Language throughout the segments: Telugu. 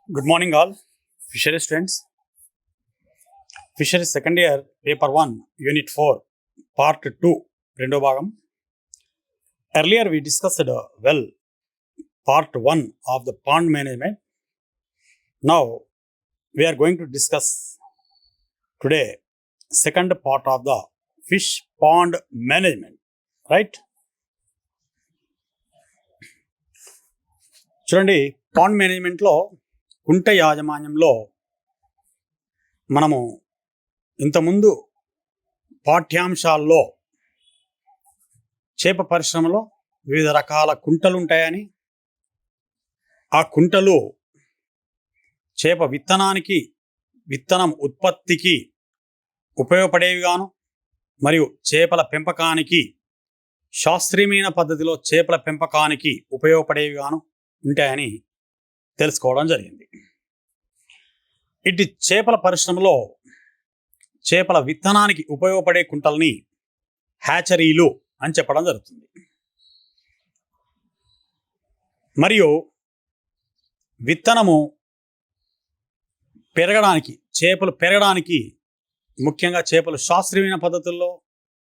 Good morning, all. Fisheries students. Fisheries second year, paper 1, unit 4, part 2, రెండో భాగం. Earlier we discussed part 1 of the pond management. Now we are going to discuss today second part of the fish pond management, right? చూడండి, పాండ్ మేనేజ్మెంట్లో కుంట యాజమాన్యంలో మనము ఇంతకుముందు పాఠ్యాంశాల్లో చేప పరిశ్రమలో వివిధ రకాల కుంటలు ఉంటాయని, ఆ కుంటలు చేప విత్తనం ఉత్పత్తికి ఉపయోగపడేవిగాను మరియు చేపల పెంపకానికి శాస్త్రీయమైన పద్ధతిలో చేపల పెంపకానికి ఉపయోగపడేవిగాను ఉంటాయని తెలుసుకోవడం జరిగింది. ఇటు చేపల పరిశ్రమలో చేపల విత్తనానికి ఉపయోగపడే కుంటల్ని హ్యాచరీలు అని చెప్పడం జరుగుతుంది. మరియు విత్తనము పెరగడానికి, చేపలు పెరగడానికి, ముఖ్యంగా చేపలు శాస్త్రీయమైన పద్ధతుల్లో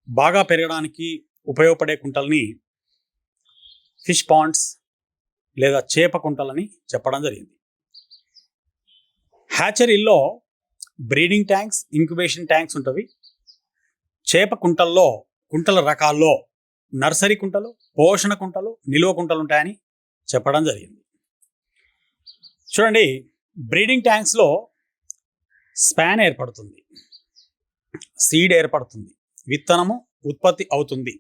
బాగా పెరగడానికి ఉపయోగపడే కుంటల్ని ఫిష్ పాండ్స్ లేదా చేప కుంటలని చెప్పడం జరిగింది. హ్యాచరీల్లో బ్రీడింగ్ ట్యాంక్స్, ఇంక్యుబేషన్ ట్యాంక్స్ ఉంటవి. చేప కుంటల్లో కుంటల రకాల్లో నర్సరీ కుంటలు, పోషణ కుంటలు, నిలువ కుంటలు ఉంటాయని చెప్పడం జరిగింది. చూడండి, బ్రీడింగ్ ట్యాంక్స్లో స్పాన్ ఏర్పడుతుంది, సీడ్ ఏర్పడుతుంది, విత్తనము ఉత్పత్తి అవుతుంది.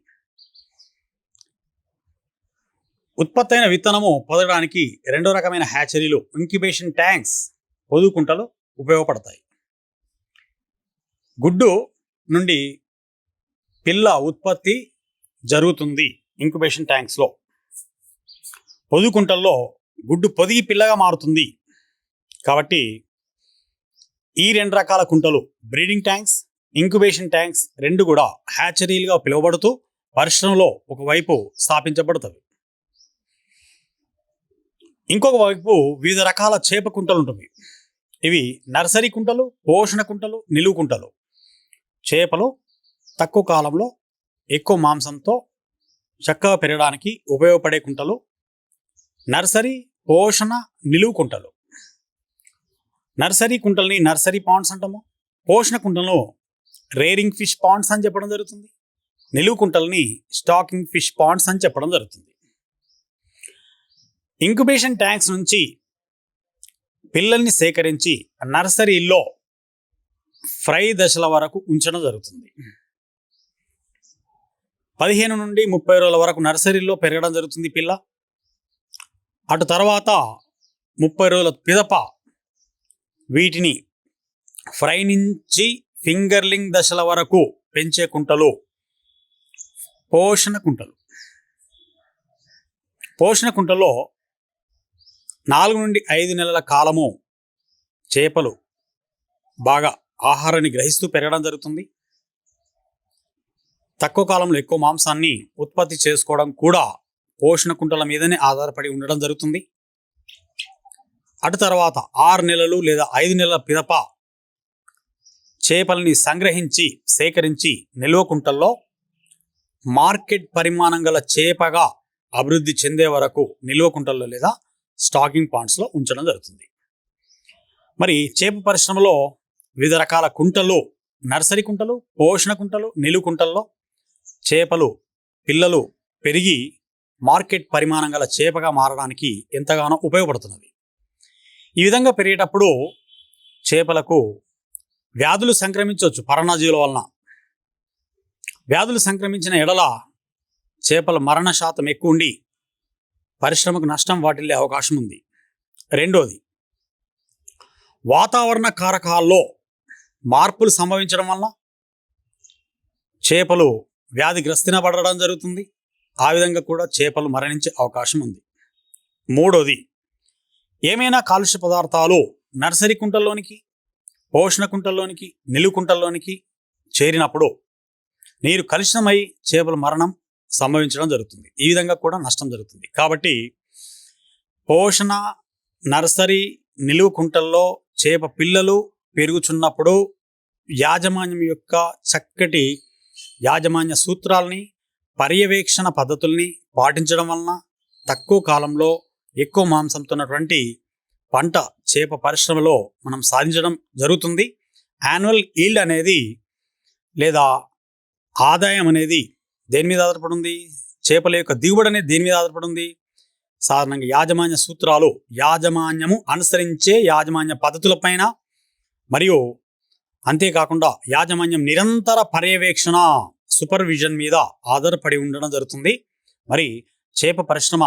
ఉత్పత్తి అయిన విత్తనము పొదగడానికి రెండో రకమైన హ్యాచరీలు, ఇంక్యుబేషన్ ట్యాంక్స్, పొదుగు కుంటలు ఉపయోగపడతాయి. గుడ్డు నుండి పిల్ల ఉత్పత్తి జరుగుతుంది ఇంక్యుబేషన్ ట్యాంక్స్లో. పొదుగు కుంటల్లో గుడ్డు పొదిగి పిల్లగా మారుతుంది. కాబట్టి ఈ రెండు రకాల కుంటలు, బ్రీడింగ్ ట్యాంక్స్, ఇంక్యుబేషన్ ట్యాంక్స్, రెండు కూడా హ్యాచరీలుగా పిలువబడుతూ పరిశ్రమలో ఒకవైపు స్థాపించబడుతుంది. ఇంకొక వైపు వివిధ రకాల చేప కుంటలు ఉంటుంది. ఇవి నర్సరీ కుంటలు, పోషణ కుంటలు, నిలువు కుంటలు. చేపలు తక్కువ కాలంలో ఎక్కువ మాంసంతో చక్కగా పెరగడానికి ఉపయోగపడే కుంటలు నర్సరీ, పోషణ, నిలువు కుంటలు. నర్సరీ కుంటల్ని నర్సరీ పాండ్స్ అంటాము. పోషణ కుంటలను రేరింగ్ ఫిష్ పాండ్స్ అని చెప్పడం జరుగుతుంది. నిలువు కుంటల్ని స్టాకింగ్ ఫిష్ పాండ్స్ అని చెప్పడం జరుగుతుంది. ఇంక్యుబేషన్ ట్యాంక్స్ నుంచి పిల్లల్ని సేకరించి నర్సరీలో ఫ్రై దశల వరకు ఉంచడం జరుగుతుంది. 15 నుండి 30 రోజుల వరకు నర్సరీలో పెరగడం జరుగుతుంది పిల్ల. అటు తర్వాత 30 రోజుల పిదప వీటిని ఫ్రై నుంచి ఫింగర్లింగ్ దశల వరకు పెంచే కుంటలు పోషణ కుంటలు. పోషణ కుంటలో 4 నుండి 5 నెలల కాలము చేపలు బాగా ఆహారాన్ని గ్రహిస్తూ పెరగడం జరుగుతుంది. తక్కువ కాలంలో ఎక్కువ మాంసాన్ని ఉత్పత్తి చేసుకోవడం కూడా పోషణ కుంటల మీదనే ఆధారపడి ఉండడం జరుగుతుంది. అటు తర్వాత 6 నెలలు లేదా 5 నెలల పిదప చేపల్ని సంగ్రహించి సేకరించి నిల్వ కుంటల్లో మార్కెట్ పరిమాణం గల చేపగా అభివృద్ధి చెందే వరకు నిల్వ కుంటల్లో లేదా స్టాకింగ్ పాండ్స్లో ఉంచడం జరుగుతుంది. మరి చేప పరిశ్రమలో వివిధ రకాల కుంటలు, నర్సరీ కుంటలు, పోషణ కుంటలు, నిలువు కుంటల్లో చేపలు పిల్లలు పెరిగి మార్కెట్ పరిమాణం గల చేపగా మారడానికి ఎంతగానో ఉపయోగపడుతున్నది. ఈ విధంగా పెరిగేటప్పుడు చేపలకు వ్యాధులు సంక్రమించవచ్చు. పరాన్నజీవుల వలన వ్యాధులు సంక్రమించిన ఎడల చేపల మరణ శాతం ఎక్కువ ఉండి పరిశ్రమకు నష్టం వాటిల్లే అవకాశం ఉంది. రెండోది, వాతావరణ కారకాల్లో మార్పులు సంభవించడం వలన చేపలు వ్యాధిగ్రస్తినబడడం జరుగుతుంది. ఆ విధంగా కూడా చేపలు మరణించే అవకాశం ఉంది. మూడోది, ఏమైనా కాలుష్య పదార్థాలు నర్సరీ కుంటల్లోనికి, పోషణ కుంటల్లోనికి, నిలువు కుంటల్లోనికి చేరినప్పుడు నీరు కలుషితమై చేపల మరణం సంభవించడం జరుగుతుంది. ఈ విధంగా కూడా నష్టం జరుగుతుంది. కాబట్టి పోషణ, నర్సరీ, నిలువ కుంటల్లో చేప పిల్లలు పెరుగుచున్నప్పుడు యాజమాన్యం యొక్క చక్కటి యాజమాన్య సూత్రాల్ని, పర్యవేక్షణ పద్ధతుల్ని పాటించడం వలన తక్కువ కాలంలో ఎక్కువ మాంసంతో ఉన్నటువంటి పంట చేప పరిశ్రమలో మనం సాధించడం జరుగుతుంది. యాన్యువల్ ఈల్డ్ అనేది లేదా ఆదాయం అనేది దేని మీద ఆధారపడి ఉంది? చేపల యొక్క దిగుబడి అనేది దేని మీద ఆధారపడి ఉంది? సాధారణంగా యాజమాన్య సూత్రాలు, యాజమాన్యము అనుసరించే యాజమాన్య పద్ధతులపైన, మరియు అంతేకాకుండా యాజమాన్యం నిరంతర పర్యవేక్షణ, సూపర్విజన్ మీద ఆధారపడి ఉండడం జరుగుతుంది. మరి చేప పరిశ్రమ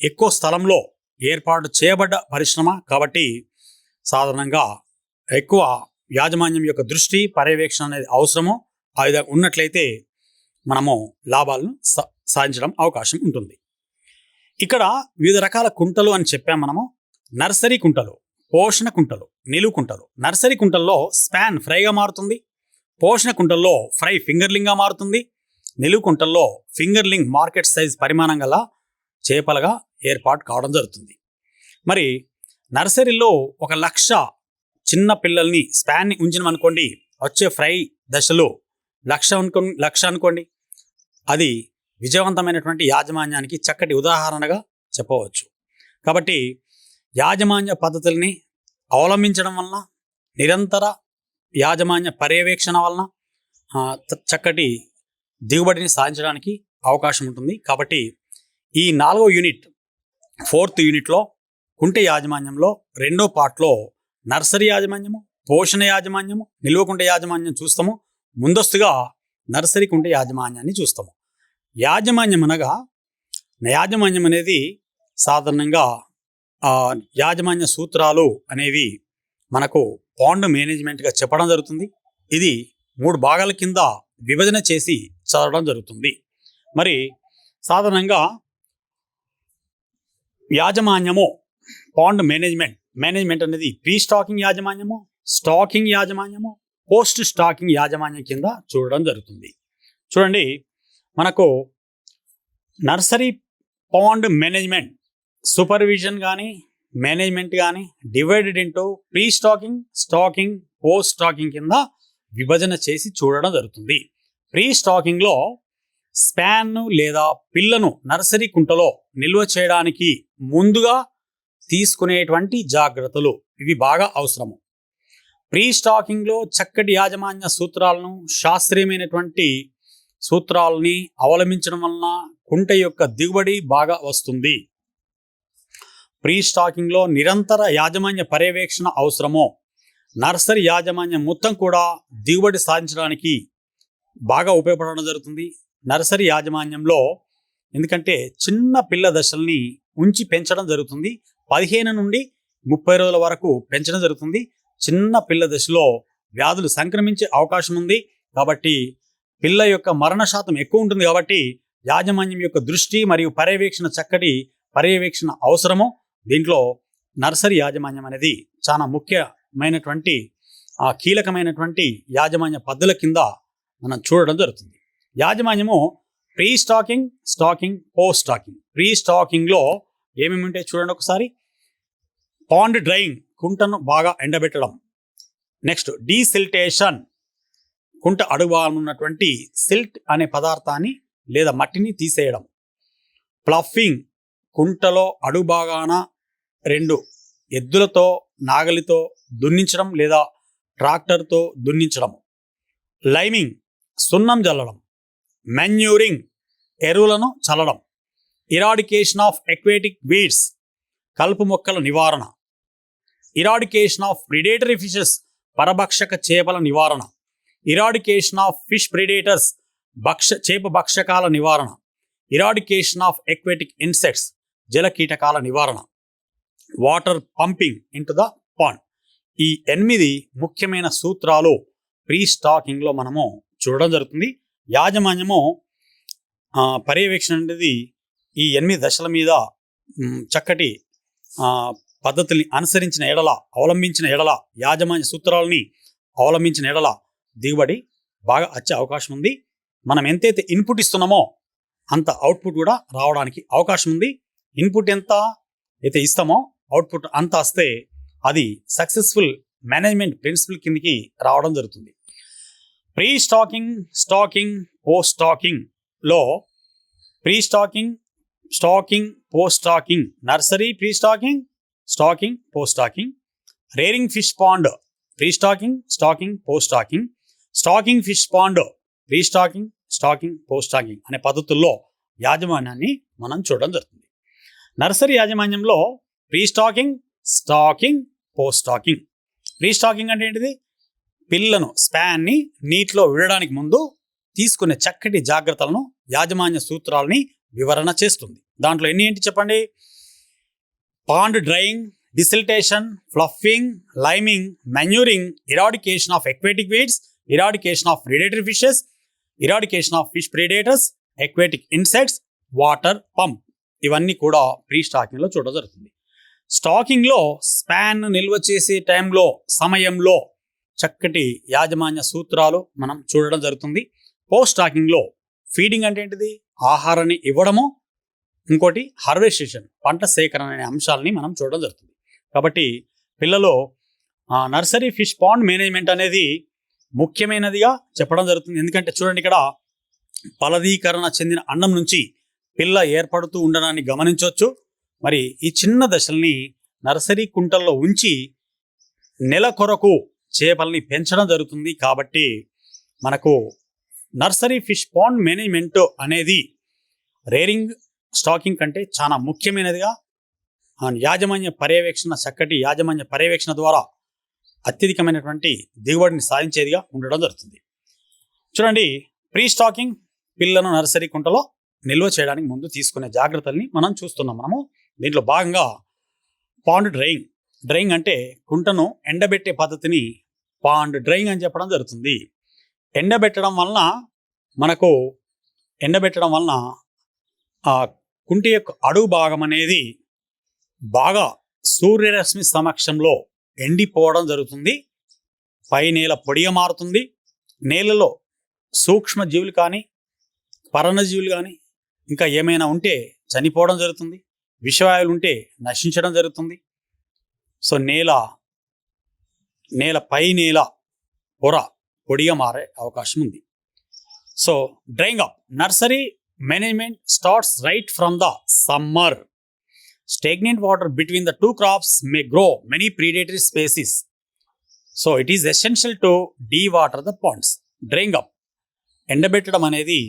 ఎక్కువ స్థలంలో ఏర్పాటు చేయబడ్డ పరిశ్రమ కాబట్టి సాధారణంగా ఎక్కువ యాజమాన్యం యొక్క దృష్టి, పర్యవేక్షణ అనేది అవసరము. ఆ విధంగా ఉన్నట్లయితే మనము లాభాలను సాధించడం అవకాశం ఉంటుంది. ఇక్కడ వివిధ రకాల కుంటలు అని చెప్పాం మనము. నర్సరీ కుంటలు, పోషణ కుంటలు, నిలువు కుంటలు. నర్సరీ కుంటల్లో స్పాన్ ఫ్రైగా మారుతుంది. పోషణ కుంటల్లో ఫ్రై ఫింగర్లింగ్గా మారుతుంది. నిలువు కుంటల్లో ఫింగర్లింగ్ మార్కెట్ సైజ్ పరిమాణం గల చేపలుగా ఏర్పాటు కావడం జరుగుతుంది. మరి నర్సరీలో 1,00,000 చిన్న పిల్లల్ని స్పాన్ని ఉంచినమనుకోండి, వచ్చే ఫ్రై దశలో 1,00,000 అనుకోండి. అది విజయవంతమైనటువంటి యాజమాన్యానికి చక్కటి ఉదాహరణగా చెప్పవచ్చు. కాబట్టి యాజమాన్య పద్ధతుల్ని అవలంబించడం వలన, నిరంతర యాజమాన్య పర్యవేక్షణ వలన చక్కటి దిగుబడిని సాధించడానికి అవకాశం ఉంటుంది. కాబట్టి ఈ 4వ యూనిట్, 4th యూనిట్లో కుంట యాజమాన్యంలో 2వ పార్ట్లో నర్సరీ యాజమాన్యము, పోషణ యాజమాన్యము, నిల్వ కుంట యాజమాన్యం చూస్తాము. ముందస్తుగా నర్సరీ కుంట యాజమాన్యాన్ని చూస్తాము. యాజమాన్యం అనగా, యాజమాన్యం అనేది సాధారణంగా యాజమాన్య సూత్రాలు అనేవి మనకు పాండ్ మేనేజ్మెంట్గా చెప్పడం జరుగుతుంది. ఇది 3 భాగాల కింద విభజన చేసి చదవడం జరుగుతుంది. మరి సాధారణంగా యాజమాన్యము, పాండ్ మేనేజ్మెంట్ అనేది ప్రీ స్టాకింగ్ యాజమాన్యము, స్టాకింగ్ యాజమాన్యము, పోస్ట్ స్టాకింగ్ యాజమాన్యం కింద చూడడం జరుగుతుంది. చూడండి, మనకు నర్సరీ పాండ్ మేనేజ్మెంట్ సూపర్విజన్ కానీ మేనేజ్మెంట్ కానీ divided into pre stocking, stocking, post stocking కింద విభజన చేసి చూడడం జరుగుతుంది. ప్రీ స్టాకింగ్లో స్పాన్ లేదా పిల్లను నర్సరీ కుంటలో నిల్వ చేయడానికి ముందుగా తీసుకునేటువంటి జాగ్రత్తలు ఇవి బాగా అవసరము. ప్రీ స్టాకింగ్లో చక్కటి యాజమాన్య సూత్రాలను, శాస్త్రీయమైనటువంటి సూత్రాలని అవలంబించడం వలన కుంట యొక్క దిగుబడి బాగా వస్తుంది. ప్రీ స్టాకింగ్లో నిరంతర యాజమాన్య పర్యవేక్షణ అవసరము. నర్సరీ యాజమాన్యం మొత్తం కూడా దిగుబడి సాధించడానికి బాగా ఉపయోగపడడం జరుగుతుంది. నర్సరీ యాజమాన్యంలో ఎందుకంటే చిన్న పిల్ల దశల్ని ఉంచి పెంచడం జరుగుతుంది. 15 నుండి 30 రోజుల వరకు పెంచడం జరుగుతుంది. చిన్న పిల్ల దశలో వ్యాధులు సంక్రమించే అవకాశం ఉంది. కాబట్టి పిల్ల యొక్క మరణ శాతం ఎక్కువ ఉంటుంది. కాబట్టి యాజమాన్యం యొక్క దృష్టి మరియు చక్కటి పర్యవేక్షణ అవసరము. దీంట్లో నర్సరీ యాజమాన్యం అనేది చాలా ముఖ్యమైనటువంటి కీలకమైనటువంటి యాజమాన్య పద్ధతుల కింద మనం చూడడం జరుగుతుంది. యాజమాన్యము pre stocking, stocking, post stocking. Pre స్టాకింగ్లో ఏమేమి ఉంటాయి చూడండి ఒకసారి. పాండ్ డ్రైయింగ్, కుంటను బాగా ఎండబెట్టడం. నెక్స్ట్ డీసిల్టేషన్, కుంట అడుగుభాగం ఉన్నటువంటి సిల్ట్ అనే పదార్థాన్ని లేదా మట్టిని తీసేయడం. ప్లఫింగ్, కుంటలో అడుగుభాగాన 2 ఎద్దులతో, నాగలితో దున్నించడం లేదా ట్రాక్టర్తో దున్నించడం. లైమింగ్, సున్నం జల్లడం. మెన్యూరింగ్, ఎరువులను చల్లడం. ఇరాడికేషన్ ఆఫ్ ఎక్వేటిక్ వీడ్స్, కలుపు మొక్కల నివారణ. ఇరాడికేషన్ ఆఫ్ ప్రిడేటరీ ఫిషెస్, పరభక్షక చేపల నివారణ. ఇరాడికేషన్ ఆఫ్ ఫిష్ ప్రిడేటర్స్, చేప భక్షకాల నివారణ. ఇరాడికేషన్ ఆఫ్ ఎక్వేటిక్ ఇన్సెక్ట్స్, జల కీటకాల నివారణ. Water pumping into the pond. ఈ 8 ముఖ్యమైన సూత్రాలు ప్రీ స్టాకింగ్లో మనము చూడడం జరుగుతుంది. యాజమాన్యము పర్యవేక్షణ అనేది ఈ 8 దశల మీద చక్కటి పద్ధతుల్ని అనుసరించిన ఎడల, అవలంబించిన ఎడల, యాజమాన్య సూత్రాలని అవలంబించిన ఎడల దిగుబడి బాగా వచ్చే అవకాశం ఉంది. మనం ఎంతైతే ఇన్పుట్ ఇస్తున్నామో అంత అవుట్పుట్ కూడా రావడానికి అవకాశం ఉంది. ఇన్పుట్ ఎంత అయితే ఇస్తామో అవుట్పుట్ అంతా వస్తే అది సక్సెస్ఫుల్ మేనేజ్మెంట్ ప్రిన్సిపల్ కిందకి రావడం జరుగుతుంది. Pre stocking, stocking, post stocking లో pre stocking, stocking, post stocking, nursery pre stocking, stocking, post stocking, rearing fish pond pre stocking, stocking, post stocking, stocking fish pond pre stocking, stocking, post stocking అనే పద్ధతుల్లో యాజమాన్యాన్ని మనం చూడడం జరుగుతుంది. నర్సరీ యాజమాన్యంలో pre stocking, stocking, post stocking. Pre stocking అంటే ఏంటిది? పిల్లను స్పాన్ని నీటిలో విడడానికి ముందు తీసుకునే చక్కటి జాగ్రత్తలను, యాజమాన్య సూత్రాలని వివరణ చేస్తుంది. దాంట్లో ఎన్ని ఏంటి చెప్పండి? Pond drying, desiltation, fluffing, liming, manuring, eradication of aquatic weeds, eradication of predatory fishes, eradication of fish predators, aquatic insects, water pump, ఇవన్నీ కూడా ప్రీ స్టాకింగ్లో చూడడం జరుగుతుంది. స్టాకింగ్లో స్పాన్ నిల్వ చేసే సమయంలో చక్కటి యాజమాన్య సూత్రాలు మనం చూడడం జరుగుతుంది. పోస్ట్ స్టాకింగ్లో ఫీడింగ్ అంటే ఏంటిది? ఆహారాన్ని ఇవ్వడము, ఇంకోటి హార్వెస్టేషన్, పంట సేకరణ అనే అంశాలని మనం చూడడం జరుగుతుంది. కాబట్టి పిల్లలో నర్సరీ ఫిష్ పాండ్ మేనేజ్మెంట్ అనేది ముఖ్యమైనదిగా చెప్పడం జరుగుతుంది. ఎందుకంటే చూడండి, ఇక్కడ ఫలదీకరణ చెందిన అండం నుంచి పిల్ల ఏర్పడుతూ ఉండడాన్ని గమనించవచ్చు. మరి ఈ చిన్న దశల్ని నర్సరీ కుంటల్లో ఉంచి నెల కొరకు చేపల్ని పెంచడం జరుగుతుంది. కాబట్టి మనకు నర్సరీ ఫిష్ పాండ్ మేనేజ్మెంట్ అనేది రేరింగ్, స్టాకింగ్ కంటే చాలా ముఖ్యమైనదిగా, యాజమాన్య పర్యవేక్షణ, చక్కటి యాజమాన్య పర్యవేక్షణ ద్వారా అత్యధికమైనటువంటి దిగుబడిని సాధించేదిగా ఉండడం జరుగుతుంది. చూడండి, ప్రీ స్టాకింగ్ పిల్లను నర్సరీ కుంటలో నిల్వ చేయడానికి ముందు తీసుకునే జాగ్రత్తల్ని మనం చూస్తున్నాం. మనము దీంట్లో భాగంగా పాండ్ డ్రైయింగ్. డ్రైయింగ్ అంటే కుంటను ఎండబెట్టే పద్ధతిని పాండ్ డ్రైయింగ్ అని చెప్పడం జరుగుతుంది. ఎండబెట్టడం వలన ఆ కుంట యొక్క అడుగు భాగం అనేది బాగా సూర్యరశ్మి సమక్షంలో ఎండిపోవడం జరుగుతుంది. పై నేల పొడిగా మారుతుంది. నేలలో సూక్ష్మ జీవులు కానీ, పరాన్నజీవులు కానీ, ఇంకా ఏమైనా ఉంటే చనిపోవడం జరుగుతుంది. విషవాయువులు ఉంటే నశించడం జరుగుతుంది. సో పై నేల పొర పొడిగా మారే అవకాశం ఉంది. So drying up. Nursery management starts right from the summer. Stagnant water between the two crops may grow many predatory species. So it is essential to de-water the ponds. Drying up. ఎండబెట్టడం అనేది,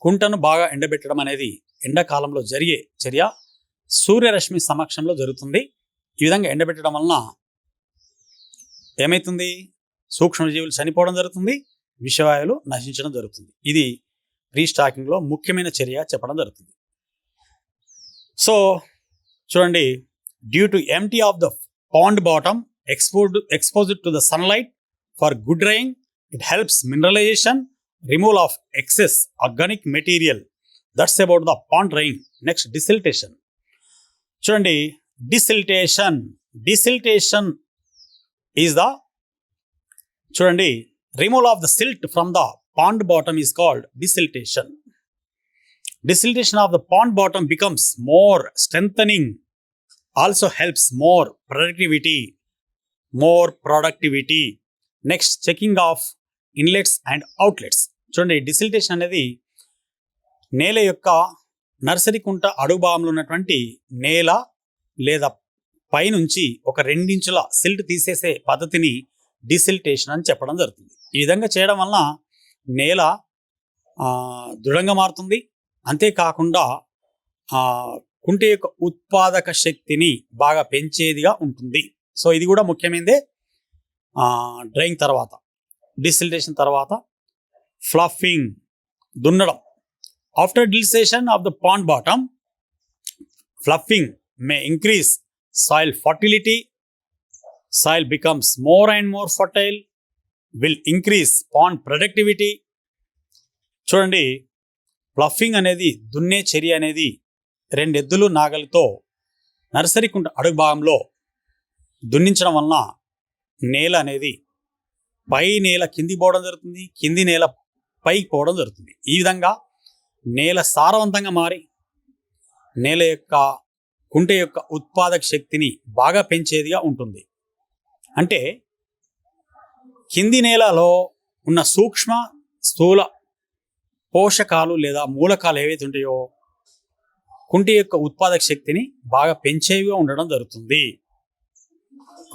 కుంటను బాగా ఎండబెట్టడం అనేది ఎండాకాలంలో జరిగే చర్య సూర్యరశ్మి సమక్షంలో జరుగుతుంది. ఈ విధంగా ఎండబెట్టడం వలన ఏమవుతుంది? సూక్ష్మజీవులు చనిపోవడం జరుగుతుంది, విషవాయువులు నశించడం జరుగుతుంది. ఇది ప్రీ స్టాకింగ్లో ముఖ్యమైన చర్య చెప్పడం జరుగుతుంది. సో చూడండి, due to empty of the pond bottom exposed to the sunlight for good drying, it helps mineralization, removal of excess organic material. That's about the pond drying. Next, desiltation. చూడండి, desiltation is the removal of the silt from the pond bottom is called desiltation. Desiltation of the pond bottom becomes more strengthening, also helps more productivity. Next, checking of inlets and outlets. చూడండి, డిసిల్టేషన్ అనేది నేల యొక్క నర్సరీ కుంట అడుగు భాగంలో ఉన్నటువంటి నేల లేదా పైనుంచి ఒక 2 ఇంచుల సిల్ట్ తీసేసే పద్ధతిని డిసిల్టేషన్ అని చెప్పడం జరుగుతుంది. ఈ విధంగా చేయడం వలన నేల దృఢంగా మారుతుంది. అంతేకాకుండా కుంట యొక్క ఉత్పాదక శక్తిని బాగా పెంచేదిగా ఉంటుంది. సో ఇది కూడా ముఖ్యమైనదే. డ్రైయింగ్ తర్వాత, డిసిల్టేషన్ తర్వాత ఫ్లఫింగ్, దున్నడం. After desiltation of the pond bottom, fluffing may increase soil fertility. Soil becomes more and more fertile, will increase pond productivity. చూడండి, ఫ్లఫింగ్ అనేది, దున్నే చర్య అనేది 2 ఎద్దులు నాగలితో నర్సరీ కుంట అడుగు భాగంలో దున్నించడం వలన నేల అనేది పై నేల కింది పోవడం జరుగుతుంది, కింది నేల పైకి పోవడం జరుగుతుంది. ఈ విధంగా నేల సారవంతంగా మారి నేల యొక్క కుంట యొక్క ఉత్పాదక శక్తిని బాగా పెంచేదిగా ఉంటుంది. అంటే కింది నేలలో ఉన్న సూక్ష్మ స్థూల పోషకాలు లేదా మూలకాలు ఏవైతే ఉంటాయో కుంట యొక్క ఉత్పాదక శక్తిని బాగా పెంచేవిగా ఉండడం జరుగుతుంది.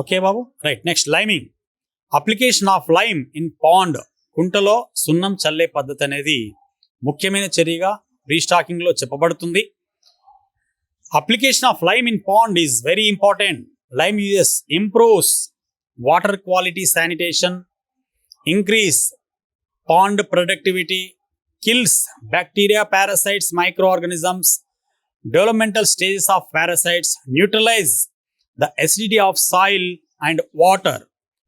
ఓకే బాబు, right. Next liming. Application of lime in pond. కుంటలో సున్నం చల్లే పద్ధతి అనేది ముఖ్యమైన చర్యగా రీస్టాకింగ్లో చెప్పబడుతుంది. Application of lime in pond is very important. Lime uses improves water quality, sanitation, increase pond productivity, kills bacteria, parasites, microorganisms, developmental stages of parasites, neutralize the acidity of soil and water,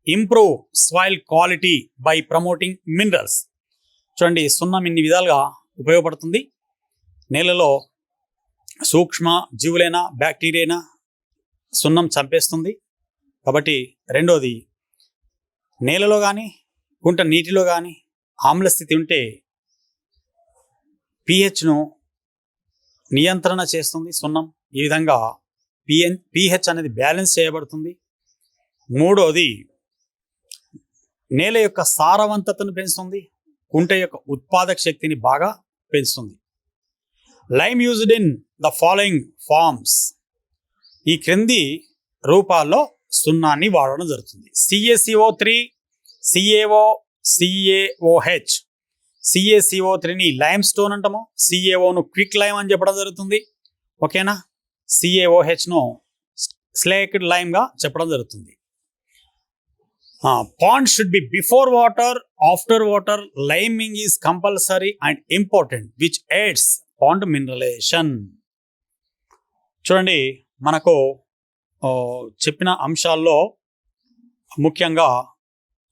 improve soil quality by promoting minerals. చూడండి, సున్నం ఇన్ని విధాలుగా ఉపయోగపడుతుంది. నేలలో సూక్ష్మ జీవులైనా బ్యాక్టీరియా సున్నం చంపేస్తుంది. కాబట్టి రెండోది, నేలలో కానీ కుంట నీటిలో కానీ ఆమ్లస్థితి ఉంటే pHను నియంత్రణ చేస్తుంది సున్నం. ఈ విధంగా pH అనేది బ్యాలెన్స్ చేయబడుతుంది. మూడోది, నేల యొక్క సారవంతతను పెంచుతుంది. కుంట యొక్క ఉత్పాదక శక్తిని బాగా పెంచుతుంది. Lime used in the following forms. ఈ క్రింది రూపాల్లో సున్నాన్ని వాడడం జరుగుతుంది. CaCO3, CaO, CaOH. CaCO3ని లైమ్ స్టోన్ అంటాము, CaOను క్విక్ లైమ్ అని చెప్పడం జరుగుతుంది. ఓకేనా. CaOHను స్లేక్డ్ లైమ్గా చెప్పడం జరుగుతుంది. Pond should be before water, after water. Liming is compulsory and important which aids pond mineralisation. చూడండి, మనకు చెప్పిన అంశాల్లో ముఖ్యంగా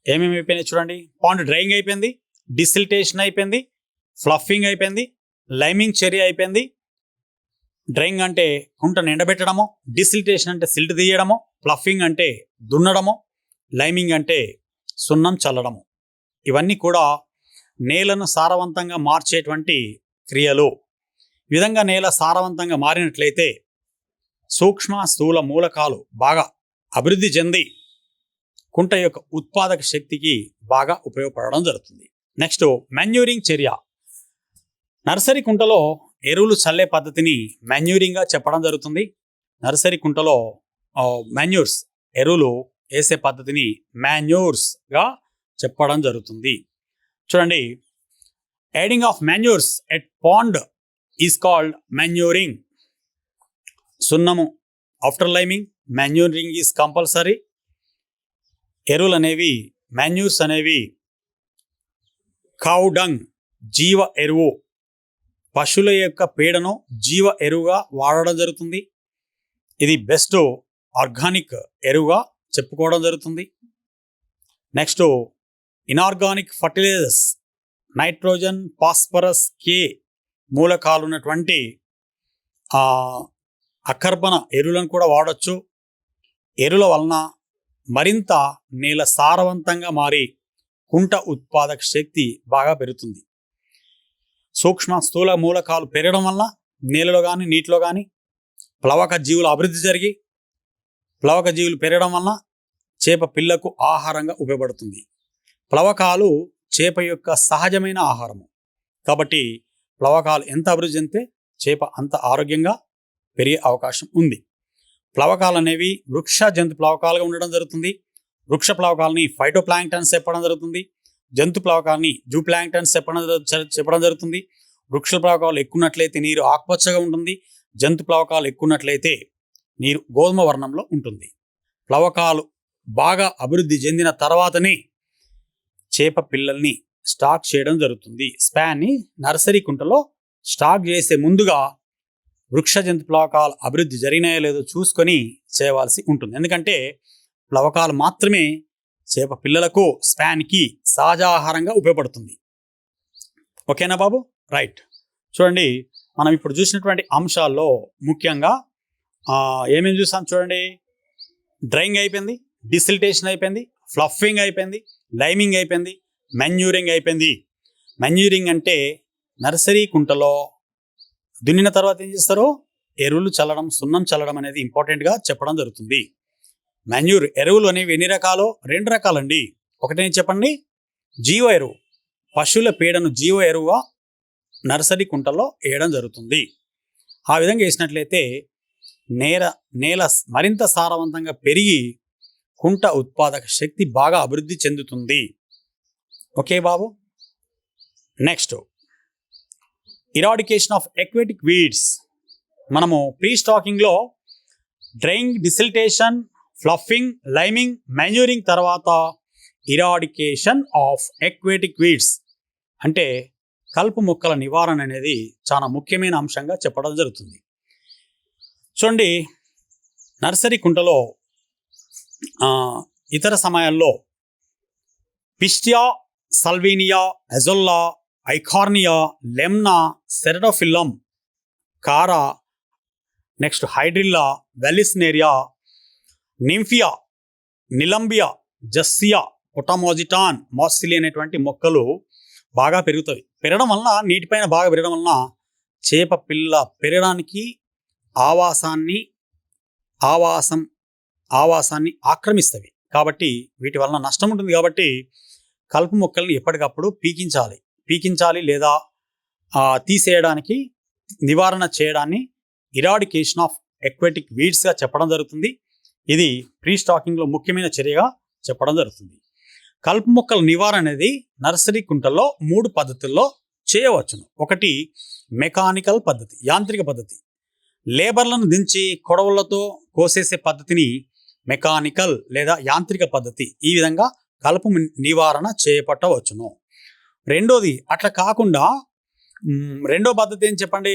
ఏమేమి అయిపోయినాయి చూడండి. పాండ్ డ్రైయింగ్ అయిపోయింది, డిసిల్టేషన్ అయిపోయింది, ఫ్లఫింగ్ అయిపోయింది, లైమింగ్ చర్య అయిపోయింది. డ్రైయింగ్ అంటే కుంటను ఎండబెట్టడము, డిసిల్టేషన్ అంటే సిల్ట్ తీయడము, ఫ్లఫింగ్ అంటే దున్నడము, లైమింగ్ అంటే సున్నం చల్లడము. ఇవన్నీ కూడా నేలను సారవంతంగా మార్చేటువంటి క్రియలు. ఈ విధంగా నేల సారవంతంగా మారినట్లయితే సూక్ష్మ స్థూల మూలకాలు బాగా అభివృద్ధి చెంది కుంట యొక్క ఉత్పాదక శక్తికి బాగా ఉపయోగపడడం జరుగుతుంది. నెక్స్ట్, మాన్యూరింగ్ చర్య. నర్సరీ కుంటలో ఎరువులు చల్లే పద్ధతిని మాన్యూరింగ్గా చెప్పడం జరుగుతుంది. నర్సరీ కుంటలో మాన్యూర్స్ ఎరువులు వేసే పద్ధతిని మాన్యూర్స్గా చెప్పడం జరుగుతుంది. చూడండి, adding of manures at pond is called manuring. సున్నము after liming, manuring is compulsory. ఎరువులు అనేవి, మాన్యూర్స్ అనేవి కౌ డంగ్ జీవ ఎరువు, పశువుల యొక్క పేడను జీవ ఎరువుగా వాడడం జరుగుతుంది. ఇది బెస్ట్ ఆర్గానిక్ ఎరువుగా చెప్పుకోవడం జరుగుతుంది. Next, inorganic fertilisers, nitrogen, phosphorus, K మూలకాలు ఉన్నటువంటి అకర్బన ఎరువులను కూడా వాడచ్చు. ఎరువుల వలన మరింత నేల సారవంతంగా మారి కుంట ఉత్పాదక శక్తి బాగా పెరుగుతుంది. సూక్ష్మ స్థూల మూలకాలు పెరగడం వల్ల నేలలో కానీ నీటిలో కానీ ప్లవక జీవుల అభివృద్ధి జరిగి, ప్లవక జీవులు పెరగడం వల్ల చేప పిల్లకు ఆహారంగా ఉపయోగపడుతుంది. ప్లవకాలు చేప యొక్క సహజమైన ఆహారము. కాబట్టి ప్లవకాలు ఎంత అభివృద్ధి చెందితే చేప అంత ఆరోగ్యంగా పెరిగే అవకాశం ఉంది. ప్లవకాలు అనేవి వృక్ష జంతు ప్లవకాలుగా ఉండడం జరుగుతుంది. వృక్ష ప్లవకాలని ఫైటో ప్లాంక్టన్స్ చెప్పడం జరుగుతుంది. జంతు ప్లవకాలని జూ ప్లాంక్టన్స్ చెప్పడం జరుగుతుంది. వృక్ష ప్లవకాలు ఎక్కున్నట్లయితే నీరు ఆకుపచ్చగా ఉంటుంది. జంతు ప్లవకాలు ఎక్కున్నట్లయితే నీరు గోధుమ వర్ణంలో ఉంటుంది. ప్లవకాలు బాగా అభివృద్ధి చెందిన తర్వాతనే చేప పిల్లల్ని స్టాక్ చేయడం జరుగుతుంది. స్పాన్ని నర్సరీ కుంటలో స్టాక్ చేసే ముందుగా వృక్ష జంతు ప్లవకాలు అభివృద్ధి జరిగినాయో లేదో చూసుకొని చేయవలసి ఉంటుంది. ఎందుకంటే ప్లవకాలు మాత్రమే చేప పిల్లలకు, స్పాన్కి సహజ ఆహారంగా ఉపయోగపడుతుంది. ఓకేనా బాబు, రైట్. చూడండి, మనం ఇప్పుడు చూసినటువంటి అంశాల్లో ముఖ్యంగా ఏమేమి చూసాం చూడండి. డ్రైయింగ్ అయిపోయింది, డిసిల్టేషన్ అయిపోయింది, ఫ్లఫింగ్ అయిపోయింది, లైమింగ్ అయిపోయింది, మాన్యూరింగ్ అయిపోయింది. మాన్యూరింగ్ అంటే నర్సరీ కుంటలో దున్నిన తర్వాత ఏం చేస్తారు, ఎరువులు చల్లడం, సున్నం చల్లడం అనేది ఇంపార్టెంట్గా చెప్పడం జరుగుతుంది. మాన్యూర్ ఎరువులు అనేవి ఎన్ని రకాలు? 2 రకాలండి. ఒకటేం చెప్పండి, జీవ ఎరువు. పశువుల పేడను జీవ ఎరువుగా నర్సరీ కుంటల్లో వేయడం జరుగుతుంది. ఆ విధంగా వేసినట్లయితే నేల మరింత సారవంతంగా పెరిగి కుంట ఉత్పాదక శక్తి బాగా అభివృద్ధి చెందుతుంది. Okay Babu. Next, eradication of aquatic weeds. మనము pre స్టాకింగ్లో drying, desiltation, fluffing, liming, మాన్యూరింగ్ తర్వాత ఇరాడికేషన్ ఆఫ్ ఎక్వాటిక్ వీడ్స్ అంటే కలుపు మొక్కల నివారణ అనేది చాలా ముఖ్యమైన అంశంగా చెప్పడం జరుగుతుంది. చూడండి, నర్సరీ కుంటలో ఇతర సమయాల్లో పిస్టియా, సల్వీనియా, ఎజోల్లా, ఐకార్నియా, లెమ్నా, సెరడోఫిల్లమ్, కారా, నెక్స్ట్ హైడ్రిల్లా, వెలిస్నేరియా, నింఫియా, నిలంబియా, జస్సియా, పొటామోజిటాన్, మాసిలి అనేటువంటి మొక్కలు బాగా పెరుగుతాయి. పెరగడం వలన, నీటిపైన బాగా పెరగడం వలన చేప పిల్ల పెరగడానికి ఆవాసాన్ని ఆక్రమిస్తవి. కాబట్టి వీటి వలన నష్టం ఉంటుంది. కాబట్టి కలుపు మొక్కల్ని ఎప్పటికప్పుడు పీకించాలి లేదా తీసేయడానికి, నివారణ చేయడాన్ని ఇరాడికేషన్ ఆఫ్ ఎక్వాటిక్ వీడ్స్గా చెప్పడం జరుగుతుంది. ఇది ప్రీ స్టాకింగ్లో ముఖ్యమైన చర్యగా చెప్పడం జరుగుతుంది. కలుపు మొక్కల నివారణ అనేది నర్సరీ కుంటల్లో 3 పద్ధతుల్లో చేయవచ్చును. ఒకటి మెకానికల్ పద్ధతి, యాంత్రిక పద్ధతి. లేబర్లను దించి కొడవలతో కోసేసే పద్ధతిని మెకానికల్ లేదా యాంత్రిక పద్ధతి. ఈ విధంగా కలుపు నివారణ చేపట్టవచ్చును. రెండోది, అట్లా కాకుండా రెండో పద్ధతి ఏం చెప్పండి,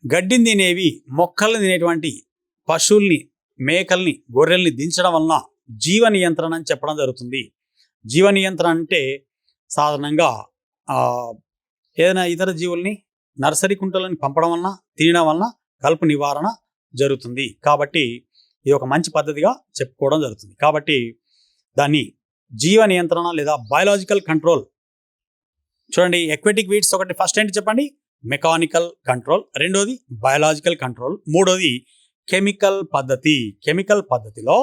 గడ్డిని తినేవి, మొక్కల్ని తినేటువంటి పశువుల్ని, మేకల్ని, గొర్రెల్ని దించడం వలన జీవ నియంత్రణ అని చెప్పడం జరుగుతుంది. జీవ నియంత్రణ అంటే సాధారణంగా ఏదైనా ఇతర జీవుల్ని నర్సరీ కుంటలని పంపడం వలన, తినడం వలన కలుపు నివారణ జరుగుతుంది. కాబట్టి ఇది ఒక మంచి పద్ధతిగా చెప్పుకోవడం జరుగుతుంది. కాబట్టి దాన్ని జీవ నియంత్రణ లేదా బయాలజికల్ కంట్రోల్. చూడండి, ఎక్వాటిక్ వీడ్స్ ఒకటి ఫస్ట్ ఏంటి చెప్పండి, మెకానికల్ కంట్రోల్. రెండోది బయాలజికల్ కంట్రోల్. మూడోది కెమికల్ పద్ధతి. కెమికల్ పద్ధతిలో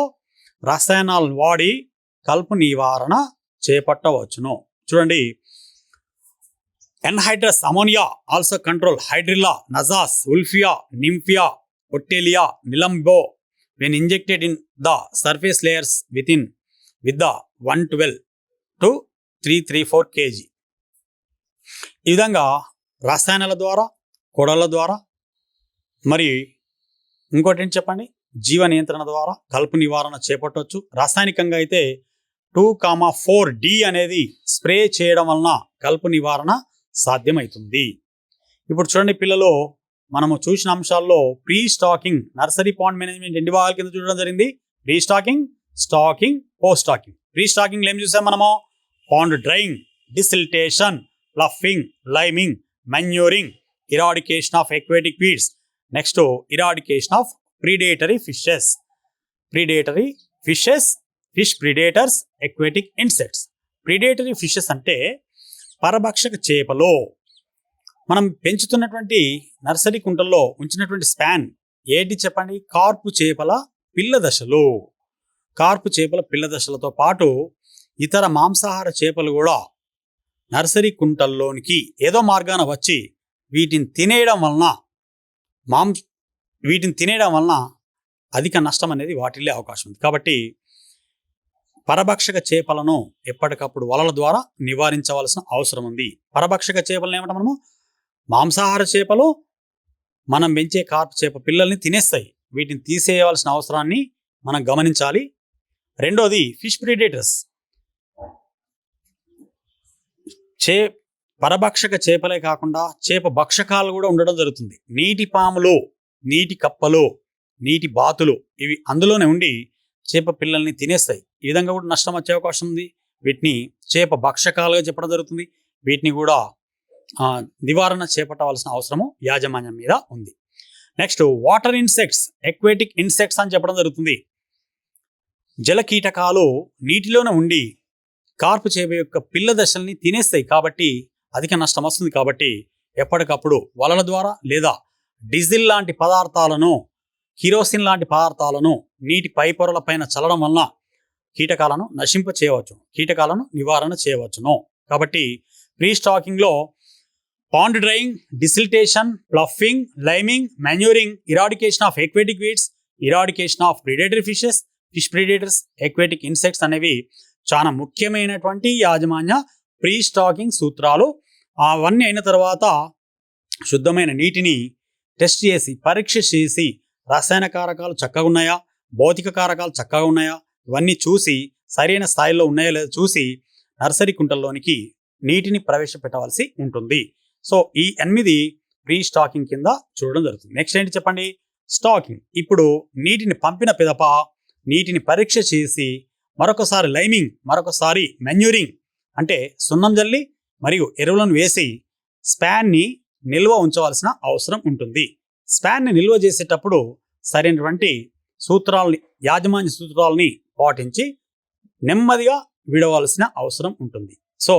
రసాయనాలను వాడి కలుపు నివారణ చేపట్టవచ్చును. చూడండి, anhydrous ammonia also control Hydrilla, Najas, Wolffia, Nymphaea, Ottelia, Nelumbo when injected in the surface layers with the 112 to 334 kg. ఈ విధంగా రసాయనాల ద్వారా, కొడల ద్వారా, మరి ఇంకోటి ఏంటి చెప్పండి, జీవ నియంత్రణ ద్వారా కలుపు నివారణ చేపట్టవచ్చు. రాసాయనికంగా అయితే 2,4-D అనేది స్ప్రే చేయడం వలన కలుపు నివారణ సాధ్యమవుతుంది. ఇప్పుడు చూడండి పిల్లలు, మనము చూసిన అంశాల్లో pre stocking, nursery pond management ఎన్ని భాగాల కింద చూడడం జరిగింది. Pre stocking, stocking, post stocking. Pre స్టాకింగ్లో ఏం చూసాం మనము, pond drying, desiltation, fluffing, liming, manuring, eradication of aquatic weeds. Next eradication of predatory fishes. Fish predators, aquatic insects. Predatory fishes అంటే పరభక్షక చేపలు. మనం పెంచుతున్నటువంటి నర్సరీ కుంటల్లో ఉంచినటువంటి స్పాన్ ఏంటి చెప్పండి, కార్పు చేపల పిల్ల దశలు. కార్పు చేపల పిల్ల దశలతో పాటు ఇతర మాంసాహార చేపలు కూడా నర్సరీ కుంటల్లోనికి ఏదో మార్గాన వచ్చి వీటిని తినేయడం వలన అధిక నష్టం అనేది వాటిల్లే అవకాశం ఉంది. కాబట్టి పరభక్షక చేపలను ఎప్పటికప్పుడు వలల ద్వారా నివారించవలసిన అవసరం ఉంది. పరభక్షక చేపలను ఏమంటాం మనము, మాంసాహార చేపలు మనం పెంచే కార్పు చేప పిల్లల్ని తినేస్తాయి. వీటిని తీసేయవలసిన అవసరాన్ని మనం గమనించాలి. రెండోది ఫిష్ ప్రిడేటర్స్. పరభక్షక చేపలే కాకుండా చేప భక్షకాలు కూడా ఉండడం జరుగుతుంది. నీటి పాములు, నీటి కప్పలు, నీటి బాతులు ఇవి అందులోనే ఉండి చేప పిల్లల్ని తినేస్తాయి. ఈ విధంగా కూడా నష్టం వచ్చే అవకాశం ఉంది. వీటిని చేప భక్షకాలుగా చెప్పడం జరుగుతుంది. వీటిని కూడా నివారణ చేపట్టవలసిన అవసరము యాజమాన్యం మీద ఉంది. Next water insects, aquatic insects అని చెప్పడం జరుగుతుంది. జల కీటకాలు నీటిలోనే ఉండి కార్పు చేప యొక్క పిల్ల దశల్ని తినేస్తాయి. కాబట్టి అధిక నష్టం వస్తుంది. కాబట్టి ఎప్పటికప్పుడు వలల ద్వారా లేదా డీజిల్ లాంటి పదార్థాలను, కిరోసిన్ లాంటి పదార్థాలను నీటి పై పొరల పైన చల్లడం వలన కీటకాలను నశింప చేయవచ్చు, కీటకాలను నివారణ చేయవచ్చును. కాబట్టి ప్రీ స్టాకింగ్లో pond drying, desiltation, fluffing, liming, manuring, eradication of aquatic weeds, eradication of predatory fishes, fish predators, aquatic insects అనేవి చాలా ముఖ్యమైనటువంటి యాజమాన్య ప్రీ స్టాకింగ్ సూత్రాలు. అవన్నీ అయిన తర్వాత శుద్ధమైన నీటిని టెస్ట్ చేసి, పరీక్ష చేసి, రసాయన కారకాలు చక్కగా ఉన్నాయా, భౌతిక కారకాలు చక్కగా ఉన్నాయా, ఇవన్నీ చూసి సరైన స్థాయిలో ఉన్నాయా లేదా చూసి నర్సరీ కుంటల్లోనికి నీటిని ప్రవేశపెట్టవలసి ఉంటుంది. సో ఈ 8 ప్రీ స్టాకింగ్ కింద చూడడం జరుగుతుంది. నెక్స్ట్ ఏంటి చెప్పండి? స్టాకింగ్. ఇప్పుడు నీటిని పంపిన పిదప నీటిని పరీక్ష చేసి మరొకసారి లైమింగ్, మరొకసారి మెన్యూరింగ్ అంటే సున్నం జల్లి మరియు ఎరువులను వేసి స్పాన్ని నిల్వ ఉంచవలసిన అవసరం ఉంటుంది. స్పాన్ని నిల్వ చేసేటప్పుడు సరైనటువంటి సూత్రాలని, యాజమాన్య సూత్రాలని పాటించి నెమ్మదిగా విడవలసిన అవసరం ఉంటుంది. సో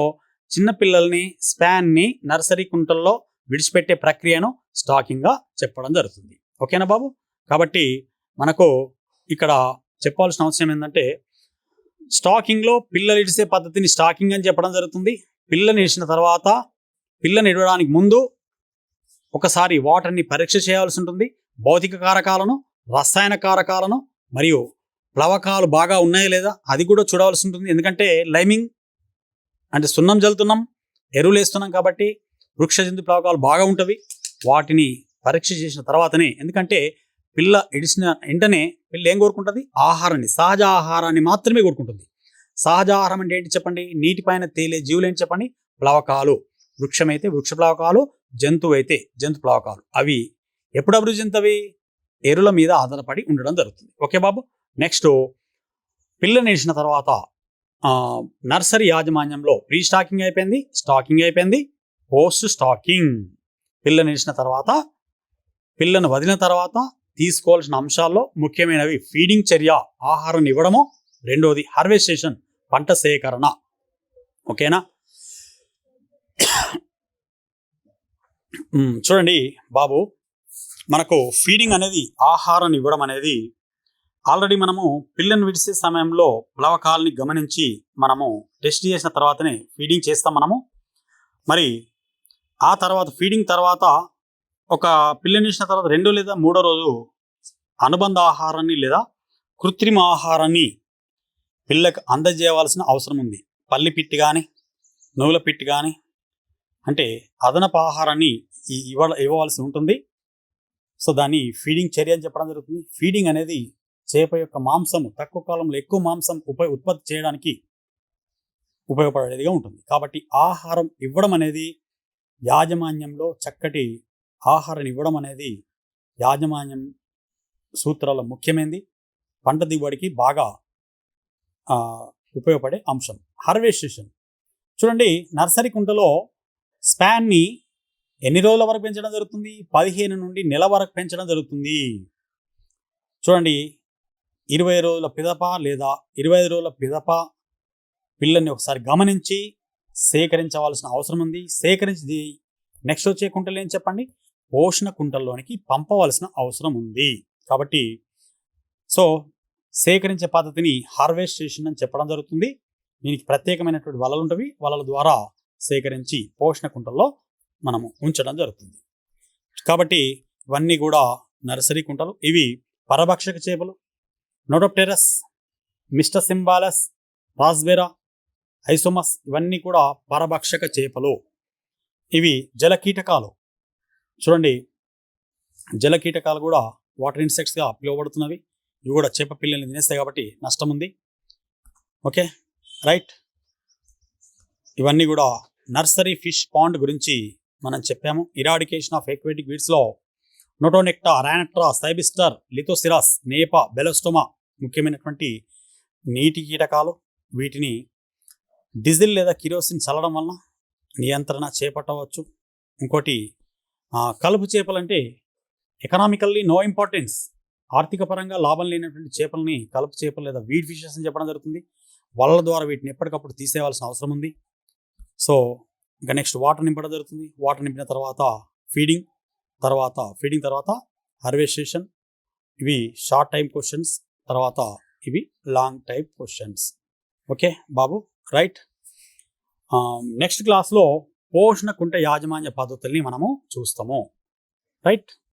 చిన్నపిల్లల్ని స్పాన్ని నర్సరీ కుంటల్లో విడిచిపెట్టే ప్రక్రియను స్టాకింగ్గా చెప్పడం జరుగుతుంది. ఓకేనా బాబు? కాబట్టి మనకు ఇక్కడ చెప్పాల్సిన అవసరం ఏంటంటే, స్టాకింగ్లో పిల్లలు ఇడిసే పద్ధతిని స్టాకింగ్ అని చెప్పడం జరుగుతుంది. పిల్లని ఇడిచిన తర్వాత పిల్లని ఇడవడానికి ముందు ఒకసారి వాటర్ని పరీక్ష చేయాల్సి ఉంటుంది. భౌతిక కారకాలను, రసాయన కారకాలను మరియు ప్లవకాలు బాగా ఉన్నాయా లేదా అది కూడా చూడవలసి ఉంటుంది. ఎందుకంటే లైమింగ్ అంటే సున్నం జల్లుతున్నాం, ఎరువులు వేస్తున్నాం కాబట్టి వృక్ష జంతు ప్లవకాలు బాగా ఉంటవి. వాటిని పరీక్ష చేసిన తర్వాతనే, ఎందుకంటే పిల్ల ఇడిసిన వెంటనే పిల్ల ఏం కోరుకుంటుంది? ఆహారాన్ని, సహజ ఆహారాన్ని మాత్రమే కోరుకుంటుంది. సహజ ఆహారం అంటే ఏంటి చెప్పండి? నీటిపైన తేలే జీవులు ఏంటి చెప్పండి? ప్లవకాలు. వృక్షమైతే వృక్ష ప్లవకాలు, జంతువు అయితే జంతు ప్లవకాలు. అవి ఎప్పుడు అభివృద్ధి చెందుతవి? ఎరువుల మీద ఆధారపడి ఉండడం జరుగుతుంది. ఓకే బాబు? నెక్స్ట్ పిల్లని ఇడిచిన తర్వాత నర్సరీ యాజమాన్యంలో ప్రీ స్టాకింగ్ అయిపోయింది, స్టాకింగ్ అయిపోయింది, పోస్ట్ స్టాకింగ్. పిల్లని ఇడిచిన తర్వాత, పిల్లను వదిలిన తర్వాత తీసుకోవాల్సిన అంశాల్లో ముఖ్యమైనవి ఫీడింగ్ చర్య, ఆహారం ఇవ్వడము. రెండోది హార్వెస్టేషన్, పంట సేకరణ. ఓకేనా? చూడండి బాబు, మనకు ఫీడింగ్ అనేది, ఆహారం ఇవ్వడం అనేది ఆల్రెడీ మనము పిల్లను విడిసే సమయంలో ప్లవకాలని గమనించి మనము టెస్ట్ చేసిన తర్వాతనే ఫీడింగ్ చేస్తాం మనము. మరి ఆ తర్వాత ఫీడింగ్ తర్వాత ఒక పిల్లని ఇచ్చిన తర్వాత 2 లేదా 3వ రోజు అనుబంధ ఆహారాన్ని లేదా కృత్రిమ ఆహారాన్ని పిల్లకు అందజేయవలసిన అవసరం ఉంది. పల్లి పిట్టి కానీ, నువ్వుల పిట్టి కానీ, అంటే అదనపు ఆహారాన్ని ఇవ్వవలసి ఉంటుంది. సో దాన్ని ఫీడింగ్ చర్య అని చెప్పడం జరుగుతుంది. ఫీడింగ్ అనేది చేప యొక్క మాంసము తక్కువ కాలంలో ఎక్కువ మాంసం ఉత్పత్తి చేయడానికి ఉపయోగపడేదిగా ఉంటుంది. కాబట్టి ఆహారం ఇవ్వడం అనేది యాజమాన్యంలో, చక్కటి ఆహారం ఇవ్వడం అనేది యాజమాన్యం సూత్రాల ముఖ్యమైనది. పంట దిగుబడికి బాగా ఉపయోగపడే అంశం. హార్వెస్టేషన్. చూడండి, నర్సరీ కుంటలో స్పాన్ని ఎన్ని రోజుల వరకు పెంచడం జరుగుతుంది? 15 నుండి నెల వరకు పెంచడం జరుగుతుంది. చూడండి, 20 రోజుల పిదప లేదా 25 రోజుల పిదప పిల్లని ఒకసారి గమనించి సేకరించవలసిన అవసరం ఉంది. సేకరించి నెక్స్ట్ వచ్చే కుంటలు ఏం చెప్పండి? పోషణ కుంటల్లోనికి పంపవలసిన అవసరం ఉంది. కాబట్టి సో సేకరించే పద్ధతిని హార్వెస్టేషన్ అని చెప్పడం జరుగుతుంది. దీనికి ప్రత్యేకమైనటువంటి వలలు ఉంటవి. వలల ద్వారా సేకరించి పోషణ కుంటల్లో మనము ఉంచడం జరుగుతుంది. కాబట్టి ఇవన్నీ కూడా నర్సరీ కుంటలు. ఇవి పరభక్షక చేపలు, నోటోప్టెరస్, మిస్టర్ సింబాలస్, రాస్బెరా, ఐసోమస్, ఇవన్నీ కూడా పరభక్షక చేపలు. ఇవి జలకీటకాలు. చూడండి, జలకీటకాలు కూడా వాటర్ ఇన్సెక్ట్స్గా పిలువబడుతున్నవి. ఇవి కూడా చేప పిల్లల్ని తినేస్తాయి కాబట్టి నష్టం ఉంది. Okay, right. ఇవన్నీ కూడా నర్సరీ ఫిష్ పాండ్ గురించి మనం చెప్పాము. ఇరాడికేషన్ ఆఫ్ ఎక్వేటిక్ వీడ్స్లో నోటోనెక్టా, రానట్రా, సైబిస్టర్, లిథోసిరాస్, నేపా, బెలోస్టోమా ముఖ్యమైనటువంటి నీటి కీటకాలు. వీటిని డీజిల్ లేదా కిరోసిన్ చల్లడం వలన నియంత్రణ చేపట్టవచ్చు. ఇంకోటి కలుపు చేపలంటే ఎకనామికల్లీ నో ఇంపార్టెన్స్, ఆర్థిక పరంగా లాభం లేనటువంటి చేపలని కలుపు చేపలు లేదా వీడ్ ఫిషెస్ అని చెప్పడం జరుగుతుంది. వలల ద్వారా వీటిని ఎప్పటికప్పుడు తీసేయవలసిన అవసరం ఉంది. సో ఇంకా నెక్స్ట్ వాటర్ నింపడం జరుగుతుంది. వాటర్ నింపిన తర్వాత ఫీడింగ్. తర్వాత ఫీడింగ్ తర్వాత హార్వెస్టేషన్, ఇవి షార్ట్ టైం క్వశ్చన్స్, తర్వాత ఇవి లాంగ్ టైం క్వశ్చన్స్. ఓకే బాబు, రైట్. నెక్స్ట్ క్లాస్లో పోషణ కుంట యాజమాన్య పద్ధతుల్ని మనము చూస్తాము, రైట్.